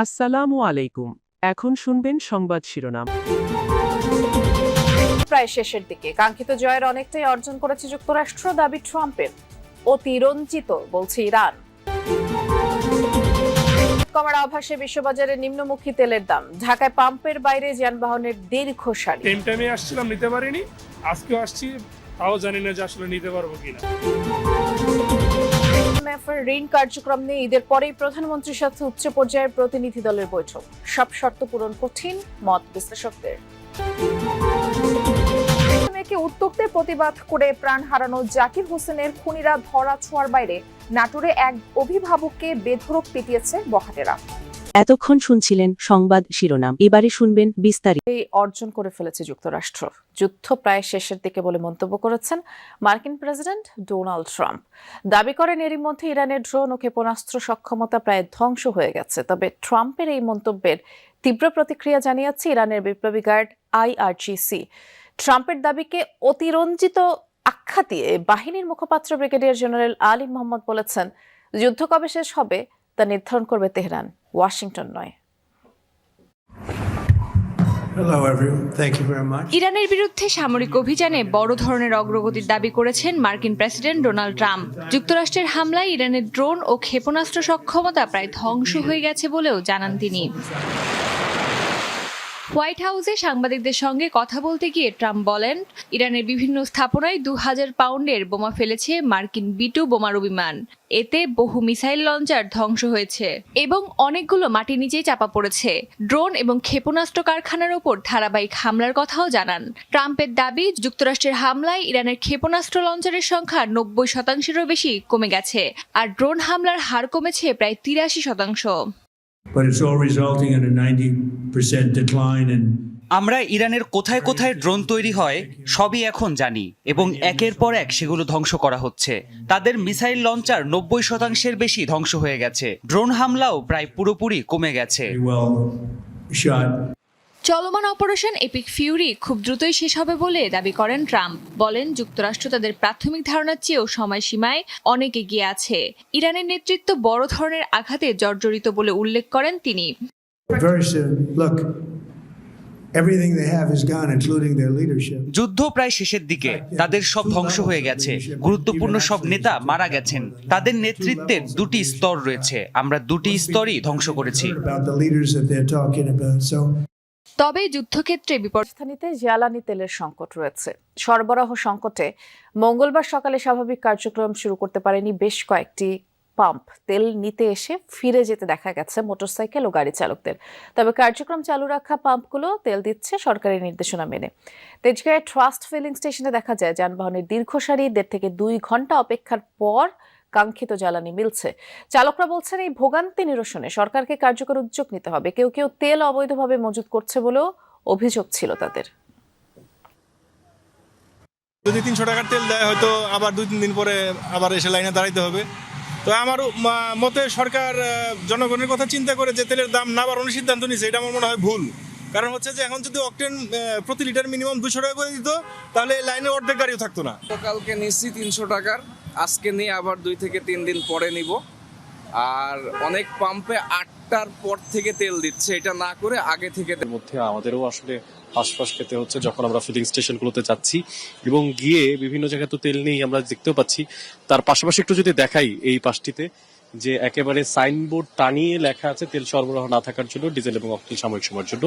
আসসালামু আলাইকুম। এখন শুনবেন সংবাদ শিরোনাম। প্রায় শেষের দিকে কাঙ্ক্ষিত জয়ের অনেকটাই অর্জন করেছে যুক্তরাষ্ট্র, দাবি ট্রাম্পের। অতিরঞ্জিত বলছে ইরান। কমার আভাসে বিশ্ববাজারে নিম্নমুখী তেলের দাম। ঢাকায় পাম্পের বাইরে যানবাহনের দীর্ঘ সারি। টাইমে আসছিলাম, নিতে পারিনি। আজকেও আসছি, তাও জানি না যে আসলে নিতে পারবো কিনা। ঋণ কার্যক্রম নিয়ে ঈদের পরেই প্রধানমন্ত্রীর সাথে উচ্চ পর্যায়ের প্রতিনিধি দলের বৈঠক। সব শর্ত পূরণ কঠিন, মত বিশ্লেষকদের। উত্তক্তের প্রতিবাদ করে প্রাণ হারানো জাকির হোসেনের খুনিরা ধরা ছোঁয়ার বাইরে নাটোরে এক অভিভাবককে বেধড়ক পিটিয়েছে বখাটেরা। এতক্ষণ শুনছিলেন সংবাদ শিরোনাম, এবারে শুনবেন বিস্তারিত। এই অর্জন করে ফেলেছে যুক্তরাষ্ট্র। যুদ্ধ প্রায় শেষের দিকে বলে মন্তব্য করেছেন মার্কিন প্রেসিডেন্ট ডোনাল্ড ট্রাম্প। দাবি করেন এরই মধ্যে ইরানের ড্রোন ও ক্ষেপণাস্ত্র সক্ষমতা প্রায় ধ্বংস হয়ে গেছে। তবে ট্রাম্পের এই মন্তব্যের তীব্র প্রতিক্রিয়া জানিয়েছে ইরানের বিপ্লবী গার্ড IRGC। ট্রাম্পের দাবিকে অতিরঞ্জিত আখ্যা দিয়ে বাহিনীর মুখপাত্র ব্রিগেডিয়ার জেনারেল আলী মোহাম্মদ বলেছেন, যুদ্ধ কবে শেষ হবে তা নির্ধারণ করবে তেহরান, ওয়াশিংটন নয়। ইরানের বিরুদ্ধে সামরিক অভিযানে বড় ধরনের অগ্রগতির দাবি করেছেন মার্কিন প্রেসিডেন্ট ডোনাল্ড ট্রাম্প। যুক্তরাষ্ট্রের হামলায় ইরানের ড্রোন ও ক্ষেপণাস্ত্র সক্ষমতা প্রায় ধ্বংস হয়ে গেছে বলেও জানান তিনি। হোয়াইট হাউসে সাংবাদিকদের সঙ্গে কথা বলতে গিয়ে ট্রাম্প বলেন, ইরানের বিভিন্ন স্থাপনায় 2000 পাউন্ডের বোমা ফেলেছে মার্কিন B-2 বোমারু বিমান। এতে বহু মিসাইল লঞ্চার ধ্বংস হয়েছে এবং অনেকগুলো মাটির নিচেই চাপা পড়েছে। ড্রোন এবং ক্ষেপণাস্ত্র কারখানার ওপর ধারাবাহিক হামলার কথাও জানান। ট্রাম্পের দাবি, যুক্তরাষ্ট্রের হামলায় ইরানের ক্ষেপণাস্ত্র লঞ্চারের সংখ্যা 90%-এরও বেশি কমে গেছে, আর ড্রোন হামলার হার কমেছে প্রায় 83%। But it's all resulting in a 90% decline in আমরা ইরানের কোথায় কোথায় ড্রোন তৈরি হয় সবই এখন জানি এবং একের পর এক সেগুলো ধ্বংস করা হচ্ছে। তাদের মিসাইল লঞ্চার 90%-এর বেশি ধ্বংস হয়ে গেছে। ড্রোন হামলাও প্রায় পুরোপুরি কমে গেছে। well shot. চলমান অপারেশন এপিক ফিউরি খুব দ্রুতই শেষ হবে বলে দাবি করেন ট্রাম্প। বলেন, যুক্তরাষ্ট্র তাদের প্রাথমিক ধারণার চেয়েও সময়সীমায় অনেক এগিয়ে আছে। ইরানের নেতৃত্ব বড় ধরনের আঘাতে জর্জরিত বলে উল্লেখ করেন তিনি। Very soon. Look, everything they have is gone, including their leadership. যুদ্ধ প্রায় শেষের দিকে, তাদের সব ধ্বংস হয়ে গেছে। গুরুত্বপূর্ণ সব নেতা মারা গেছেন। তাদের নেতৃত্বের দুটি স্তর রয়েছে, আমরা দুটি স্তরই ধ্বংস করেছি। About the leaders that they're talking about. So তবে যুদ্ধক্ষেত্রে রাজধানীতে জ্বালানি তেলের সংকট রয়েছে। সরবরাহ সংকটে মঙ্গলবার সকালে স্বাভাবিক কার্যক্রম শুরু করতে পারেনি বেশ কয়েকটি পাম্প। তেল নিতে এসে ফিরে যেতে দেখা গেছে মোটরসাইকেল ও গাড়ি চালকদের। তবে কার্যক্রম চালু রাখা পাম্পগুলো তেল দিচ্ছে সরকারি নির্দেশনা মেনে। তেজগাঁয়ে ট্রাস্ট ফিলিং স্টেশনে দেখা যায় যানবাহনের দীর্ঘ সারি, 1.5 থেকে 2 ঘন্টা অপেক্ষার পর কাঙ্ক্ষিত জ্বালানি মিলছে। চালকরা বলছেন, এই ভোগান্তি নিরসনে সরকারকে কার্যকর উদ্যোগ নিতে হবে। কেউ কেউ তেল অবৈধভাবে মজুত করছে বলেও অভিযোগ ছিল তাদের। যদি 300 টাকার তেল দেয়, হয়তো আবার 2-3 দিন পরে আবার এসে লাইনে দাঁড়াইতে হবে। তো আমার মতে সরকার জনগণের কথা চিন্তা করে যে তেলের দাম না বাড়ানোর সিদ্ধান্ত নিয়েছে, এটা আমার মনে হয় ভুল। কারণ হচ্ছে যে এখন যদি অকটেন প্রতি লিটার মিনিমাম 200 টাকা করে দিত, তাহলে লাইনে অর্ধেক গাড়িও থাকতো না। কালকে নিচ্ছি 300 টাকার, আজকে নিয়ে আবার 2 থেকে 3 দিন পরে নিব। আর অনেক পাম্পে 8টার পর থেকে তেল দিচ্ছে, এটা না করে আগে থেকে। মধ্যে আমাদেরও আসলে আশপাশ খেতে হচ্ছে যখন আমরা ফিলিং স্টেশনগুলোতে যাচ্ছি এবং গিয়ে বিভিন্ন জায়গায় তো তেল নেই, আমরা দেখতেও পাচ্ছি। তার পাশাপাশি একটু যদি দেখাই, এই পাশটিতে যে একেবারে সাইনবোর্ড টানিয়ে লেখা আছে তেল সরবরাহ না থাকার জন্য ডিজেল এবং অক্টেন সাময়িক সময়ের জন্য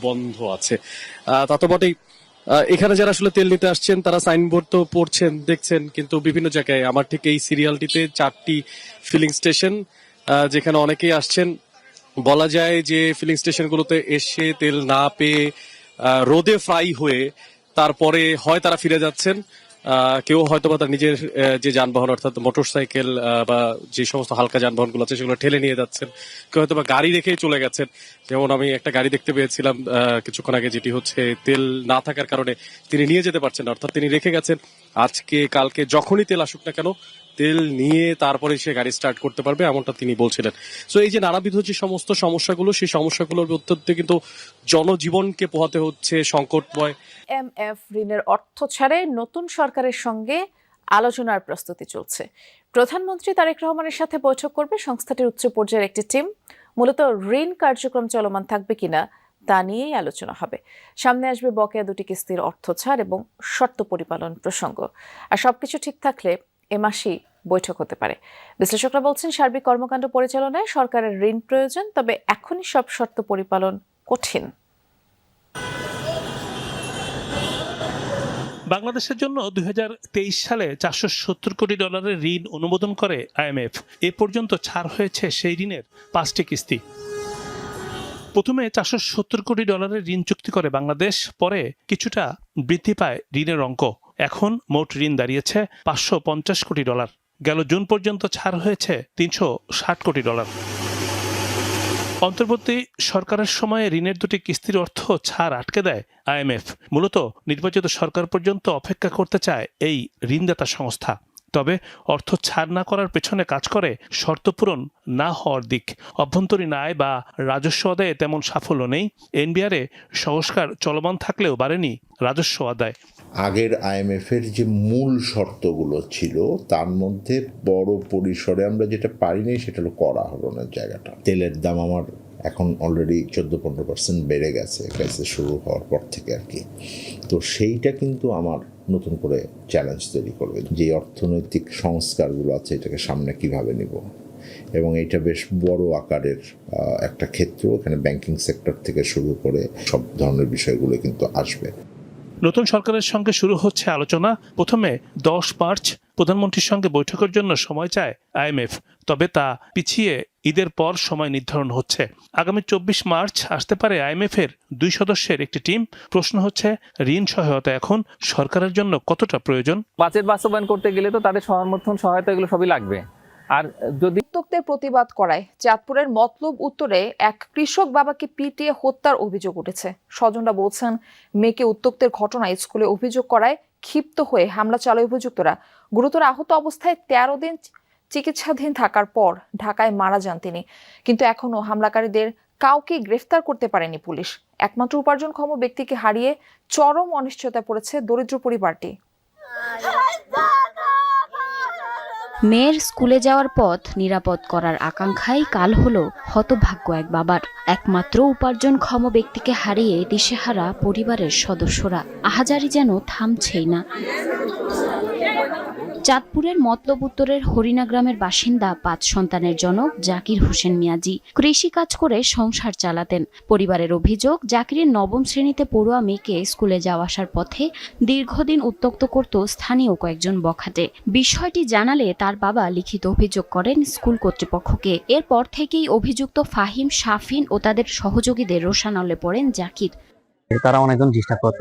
বন্ধ আছে। তা তো বটেই, এখানে যারা আসলে তেল নিতে আসছেন তারা সাইনবোর্ড তো পড়ছেন, দেখছেন, কিন্তু বিভিন্ন জায়গায় আমার ঠিক এই সিরিয়ালটিতে 4টি ফিলিং স্টেশন, যেখানে অনেকেই আসছেন। বলা যায় যে ফিলিং স্টেশনগুলোতে এসে তেল না পেয়ে রোদে ফ্রাই হয়ে তারপরে হয় তারা ফিরে যাচ্ছেন, কেউ হয়তো বা তার নিজের যে যানবাহন অর্থাৎ মোটরসাইকেল বা যে সমস্ত হালকা যানবাহনগুলো আছে সেগুলো ঠেলে নিয়ে যাচ্ছেন, কেউ হয়তো বা গাড়ি রেখেই চলে গেছেন। যেমন আমি একটা গাড়ি দেখতে পেয়েছিলাম কিছুক্ষণ আগে, যেটি হচ্ছে তেল না থাকার কারণে তিনি নিয়ে যেতে পারছেন না, অর্থাৎ তিনি রেখে গেছেন। আজকে কালকে যখনই তেল আসুক না কেন তেল নিয়ে তারপরে সে গাড়ি স্টার্ট করতে পারবে, এমনটা তিনি বলছিলেন। সো এই যে নানাবিধ যে সমস্ত সমস্যাগুলো, সেই সমস্যাগুলোর মধ্যে কিন্তু জনজীবনকে পোহাতে হচ্ছে সংকটময়। IMF ঋণের অর্থ ছাড়ে নতুন সরকারের সঙ্গে আলোচনার প্রস্তুতি চলছে। প্রধানমন্ত্রী তারেক রহমানের সাথে বৈঠক করবে সংস্থাটির উচ্চ পর্যায়ের একটি টিম। মূলত ঋণ কার্যক্রম চলমান থাকবে কিনা তা নিয়েই আলোচনা হবে। সামনে আসবে বকেয়া দুটি কিস্তির অর্থ ছাড় এবং শর্ত পরিপালন প্রসঙ্গ। আর সবকিছু ঠিক থাকলে এ মাসেই বৈঠক হতে পারে। বিশ্লেষকরা বলছেন, সার্বিক কর্মকাণ্ড পরিচালনায় সরকারের ঋণ প্রয়োজন, তবে এখনই সব শর্ত পরিপালন কঠিন। বাংলাদেশের জন্য 2023 সালে $470 কোটি ঋণ অনুমোদন করে IMF। এ পর্যন্ত ছাড় হয়েছে সেই ঋণের 5টি কিস্তি। প্রথমে $470 কোটি ঋণ চুক্তি করে বাংলাদেশ, পরে কিছুটা বৃদ্ধি পায় ঋণের অঙ্ক। এখন মোট ঋণ দাঁড়িয়েছে $550 কোটি। গেল জুন পর্যন্ত ছাড় হয়েছে $360 কোটি। অন্তর্বর্তী সরকারের সময়ে ঋণের দুটি কিস্তির অর্থ ছাড় আটকে দেয় IMF। মূলত নির্বাচিত সরকার পর্যন্ত অপেক্ষা করতে চায় এই ঋণদাতা সংস্থা। তবে অর্থ ছাড় না করার পেছনে কাজ করে শর্ত পূরণ না হওয়ার দিক। অভ্যন্তরীণ আয় বা রাজস্ব আদায়ে তেমন সাফল্য নেই। এনবিআরে সংস্কার চলমান থাকলেও বাড়েনি রাজস্ব আদায়। আগের IMF-এর যে মূল শর্তগুলো ছিল তার মধ্যে বড় পরিসরে আমরা যেটা পারিনি সেটা হলো করা হলনের জায়গাটা। তেলের দাম আমার এখন অলরেডি 14-15% বেড়ে গেছে ক্রাইসিস শুরু হওয়ার পর থেকে আর কি। তো সেইটা কিন্তু আমার নতুন করে চ্যালেঞ্জ তৈরি করবে, যে অর্থনৈতিক সংস্কারগুলো আছে এটাকে সামনে কিভাবে নিব। এবং এটা বেশ বড় আকারের একটা ক্ষেত্র, এখানে ব্যাংকিং সেক্টর থেকে শুরু করে সব ধরনের বিষয়গুলো কিন্তু আসবে। নতুন সরকারের সঙ্গে শুরু হচ্ছে আলোচনা। প্রথমে 10 মার্চ প্রধানমন্ত্রীর সঙ্গে বৈঠকের জন্য সময় চায় IMF, তবে তা পিছিয়ে ঈদের পর সময় নির্ধারণ হচ্ছে। আগামী 24 মার্চ আসতে পারে IMF-এর 2 সদস্যের একটি টিম। প্রশ্ন হচ্ছে, ঋণ সহায়তা এখন সরকারের জন্য কতটা প্রয়োজন? বাজেট বাস্তবায়ন করতে গেলে তো তাদের সমর্থন সহায়তা এগুলো সবই লাগবে। আর যদি উত্তক্তের প্রতিবাদ করায় চাঁদপুরের মতলব উত্তরে এক কৃষক বাবাকে পিটিয়ে হত্যার অভিযোগ উঠেছে। স্বজনরা বলছেন, মেয়েকে উত্তক্তের ঘটনায় স্কুলে অভিযোগ করায় ক্ষিপ্ত হয়ে হামলা চালায় অভিযুক্তরা। গুরুতর আহত অবস্থায় 13 দিন চিকিৎসাধীন থাকার পর ঢাকায় মারা যান তিনি। কিন্তু এখনো হামলাকারীদের কাউকে গ্রেফতার করতে পারেনি পুলিশ। একমাত্র উপার্জনক্ষম ব্যক্তিকে হারিয়ে চরম অনিশ্চয়তায় পড়েছে দরিদ্র পরিবারটি। মেয়ের স্কুলে যাওয়ার পথ নিরাপদ করার আকাঙ্ক্ষাই কাল হলো হতভাগ্য এক বাবার। একমাত্র উপার্জনক্ষম ব্যক্তিকে হারিয়ে দিশেহারা পরিবারের সদস্যরা। আহাজারি যেন থামছেই না। চাঁদপুরের মতলব উত্তরের হরিণা গ্রামের বাসিন্দা 5 সন্তানের জনক জাকির হোসেন মিয়াজি কৃষি কাজ করে সংসার চালাতেন। পরিবারের অভিযোগ, জাকিরের 9ম শ্রেণীতে পড়ুয়া মেয়েকে স্কুলে যাওয়া আসার পথে দীর্ঘদিন উত্ত্যক্ত করত স্থানীয় কয়েকজন বখাটে। বিষয়টি জানালে তার বাবা লিখিত অভিযোগ করেন স্কুল কর্তৃপক্ষকে। এরপর থেকেই অভিযুক্ত ফাহিম, শাফিন ও তাদের সহযোগীদের রোষানলে পড়েন জাকির। তারা অনেকজন ডিস্টার্ব করতো।